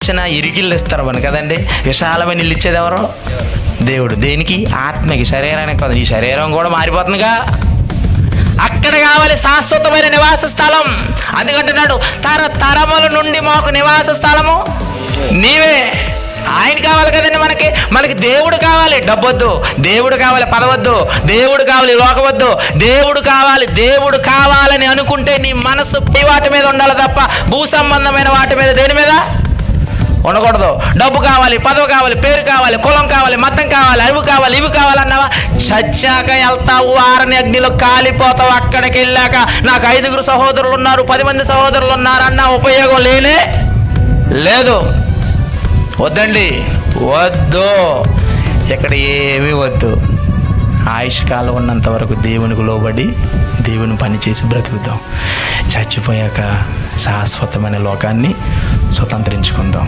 చిన్న ఇరికిళ్ళు ఇస్తారు మన కదండి. విశాలమైన ఇల్లు ఇచ్చేది ఎవరు? దేవుడు. దేనికి? ఆత్మకి, శరీరానికి కాదు. ఈ శరీరం కూడా మారిపోతుందిగా. అక్కడ కావాలి శాశ్వతమైన నివాస స్థలం. అందుకంటున్నాడు తరతరముల నుండి మాకు నివాస స్థలము నీవే. ఆయన కావాలి కదండి మనకి దేవుడు కావాలి. డబ్బొద్దు, దేవుడు కావాలి. పదవద్దు, దేవుడు కావాలి. లోకవద్దు, దేవుడు కావాలని అనుకుంటే నీ మనసు పై వాటి మీద ఉండాలి తప్ప భూ సంబంధమైన వాటి మీద దేని మీద ఉండకూడదు. డబ్బు కావాలి, పదవి కావాలి, పేరు కావాలి, కులం కావాలి, మతం కావాలి, ఇవి కావాలన్నావా చచ్చాక వెళ్తావు, ఆరని అగ్నిలో కాలిపోతావు. అక్కడికి వెళ్ళాక నాకు 5 సహోదరులు ఉన్నారు, 10 మంది సహోదరులు ఉన్నారు అన్న ఉపయోగం లేనే లేదు. వద్దండి, వద్దు, ఇక్కడ ఏమీ వద్దు. ఆయుష్కాలం ఉన్నంత వరకు దేవునికి లోబడి దేవుని పని చేసి బ్రతుకుదాం. చచ్చిపోయాక శాశ్వతమైన లోకాన్ని స్వతంత్రించుకుందాం.